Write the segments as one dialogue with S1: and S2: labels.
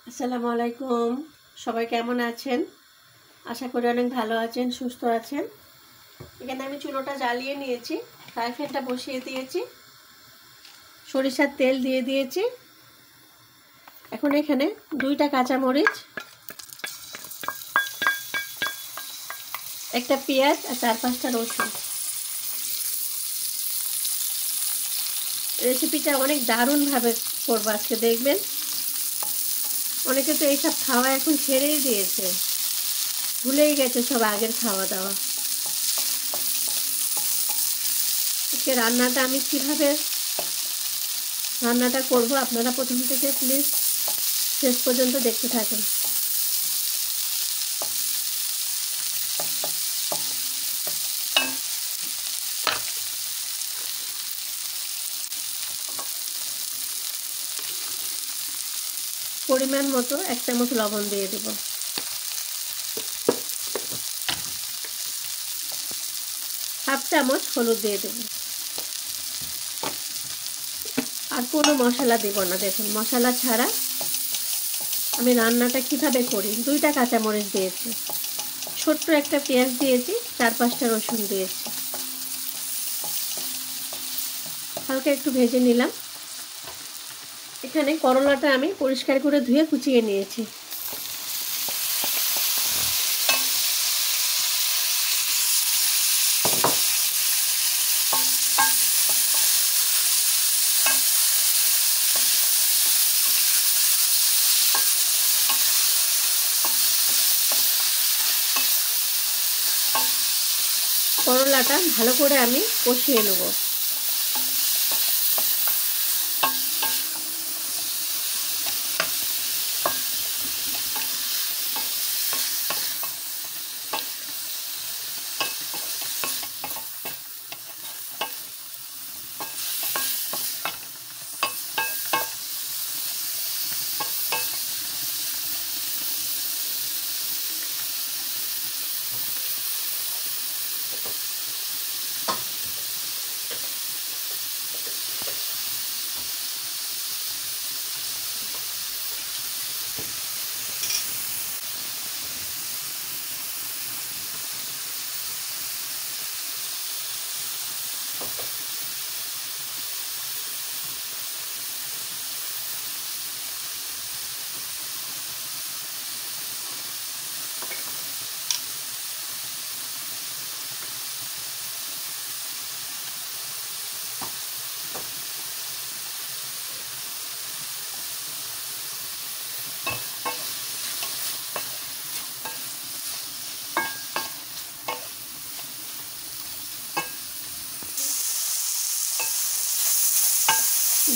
S1: আসসালামু আলাইকুম। সবাই কেমন আছেন? আশা করি অনেক ভালো আছেন, সুস্থ আছেন। এখানে আমি চুলোটা জ্বালিয়ে নিয়েছি, ফ্রাই প্যানটা বসিয়ে দিয়েছি, সরিষার তেল দিয়ে দিয়েছি। এখন এখানে 2টা কাঁচামরিচ, একটা পেঁয়াজ আর 4-5টা রসুন। রেসিপিটা অনেক দারুণভাবে করবো আজকে, দেখবেন। অনেকে তো এইসব খাওয়া এখন ছেড়েই দিয়েছে, ভুলেই গেছে সব আগের খাওয়া দাওয়া। আজকে রান্নাটা আমি কিভাবে রান্নাটা করব আপনারা প্রথম থেকে প্লিজ শেষ পর্যন্ত দেখতে থাকুন। পরিমাণ মতো 1 চামচ লবণ দিয়ে দেব, হাফ চামচ হলুদ দিয়ে দেব, আর কোনো মশলা দেব না। দেখুন, মশলা ছাড়া আমি রান্নাটা কিভাবে করি। 2টা কাঁচামরিচ দিয়েছি, ছোট্ট একটা পেঁয়াজ দিয়েছি, 4-5টা রসুন দিয়েছি। হালকা একটু ভেজে নিলাম। এখানে করলাটা আমি পরিষ্কার করে ধুয়ে কুচিয়ে নিয়েছি। করলাটা ভালো করে আমি কষিয়ে নেব।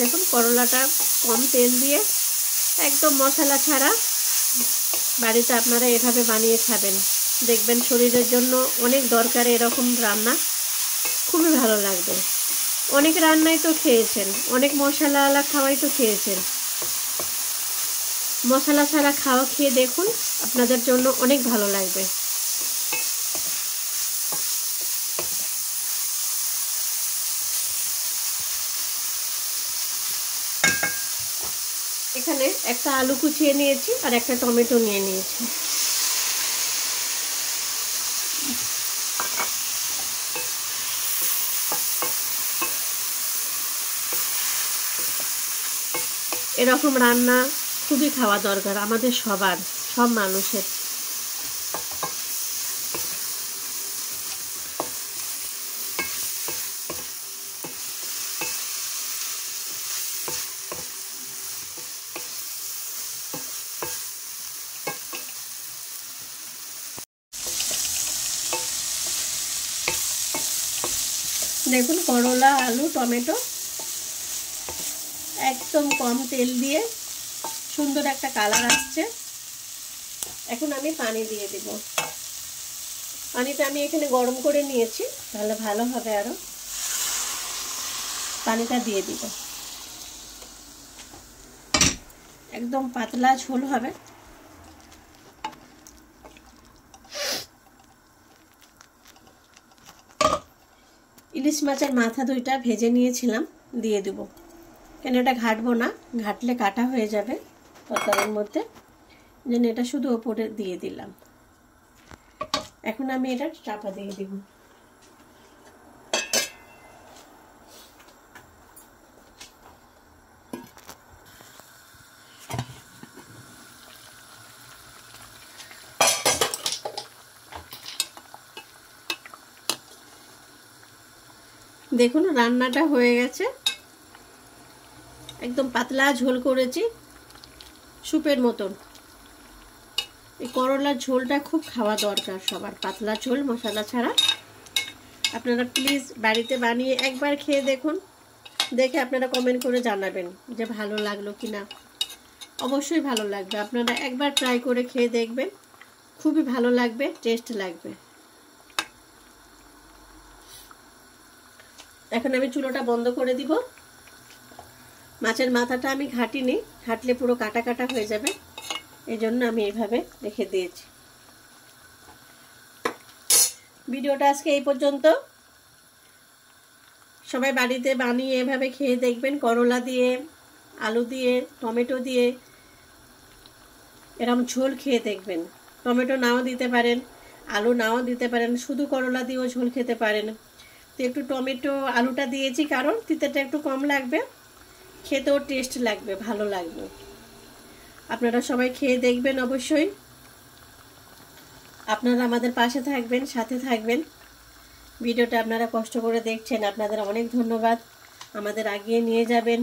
S1: দেখুন, করলাটা কম তেল দিয়ে একদম মশলা ছাড়া বাড়িতে আপনারা এভাবে বানিয়ে খাবেন, দেখবেন শরীরের জন্য অনেক দরকার এরকম রান্না, খুবই ভালো লাগবে। অনেক রান্নাই তো খেয়েছেন, অনেক মশলাওয়ালা খাওয়াই তো খেয়েছেন। মশলা ছাড়া খাওয়া খেয়ে দেখুন, আপনাদের জন্য অনেক ভালো লাগবে। এখানে একটা আলু কুচিয়ে নিয়েছি আর একটা টমেটো নিয়ে নিয়েছি। এরকম রান্না খুবই খাওয়া দরকার আমাদের সবার, সব মানুষের। দেখুন, করলা, আলু, টমেটো একদম কম তেল দিয়ে সুন্দর একটা কালার আসছে। এখন আমি পানি দিয়ে দেব। পানিটা আমি এখানে গরম করে নিয়েছি, তাহলে ভালো হবে। আরো পানিটা দিয়ে দিব, একদম পাতলা ঝোল হবে। ইলিশ মাছের মাথা 2টা ভেজে নিয়েছিলাম, দিয়ে দেব। কেন এটা ঘাটবো না, ঘাটলে কাটা হয়ে যাবে তরকারির মধ্যে। যেন এটা শুধু ওপরে দিয়ে দিলাম। এখন আমি এটা চাপা দিয়ে দিব। দেখুন রান্নাটা হয়ে গেছে, একদম পাতলা ঝোল করেছি, স্যুপের মতন। এই করলার ঝোলটা খুব খাওয়া দরকার সবার, পাতলা ঝোল মশলা ছাড়া। আপনারা প্লিজ বাড়িতে বানিয়ে একবার খেয়ে দেখুন, দেখে আপনারা কমেন্ট করে জানাবেন যে ভালো লাগলো কি না। অবশ্যই ভালো লাগবে, আপনারা একবার ট্রাই করে খেয়ে দেখবেন, খুবই ভালো লাগবে, টেস্ট লাগবে। এখন আমি চুলোটা বন্ধ করে দিব। মাছের মাথাটা আমি ঘাটিনি, ঘাটলে পুরো কাটা কাটা হয়ে যাবে, এই জন্য আমি এইভাবে রেখে দিয়েছি। ভিডিওটা আজকে এই পর্যন্ত। সবাই বাড়িতে বানিয়ে এভাবে খেয়ে দেখবেন, করলা দিয়ে, আলু দিয়ে, টমেটো দিয়ে এরকম ঝোল খেয়ে দেখবেন। টমেটো নাও দিতে পারেন, আলু নাও দিতে পারেন, শুধু করলা দিয়েও ঝোল খেতে পারেন। তো একটু টমেটো আলুটা দিয়েছি কারণ তিতাটা একটু কম লাগবে, খেতেও টেস্ট লাগবে, ভালো লাগবে। আপনারা সবাই খেয়ে দেখবেন অবশ্যই। আপনারা আমাদের পাশে থাকবেন, সাথে থাকবেন। ভিডিওটা আপনারা কষ্ট করে দেখছেন, আপনাদের অনেক ধন্যবাদ। আমাদের আগিয়ে নিয়ে যাবেন।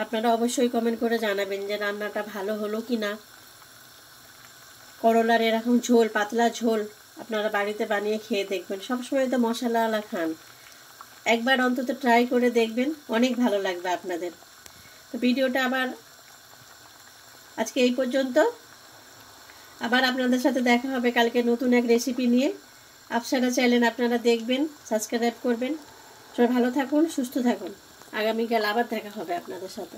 S1: আপনারা অবশ্যই কমেন্ট করে জানাবেন যে রান্নাটা ভালো হলো কি না। করলার এরকম ঝোল, পাতলা ঝোল আপনারা বাড়িতে বানিয়ে খেয়ে দেখবেন। সবসময় তো মশলাওয়ালা খান, একবার অন্তত ট্রাই করে দেখবেন, অনেক ভালো লাগবে আপনাদের। তো ভিডিওটা আবার আজকে এই পর্যন্ত। আবার আপনাদের সাথে দেখা হবে কালকে নতুন এক রেসিপি নিয়ে। আফসানা চ্যানেল আপনারা দেখবেন, সাবস্ক্রাইব করবেন। সবাই ভালো থাকুন, সুস্থ থাকুন। আগামীকাল আবার দেখা হবে আপনাদের সাথে।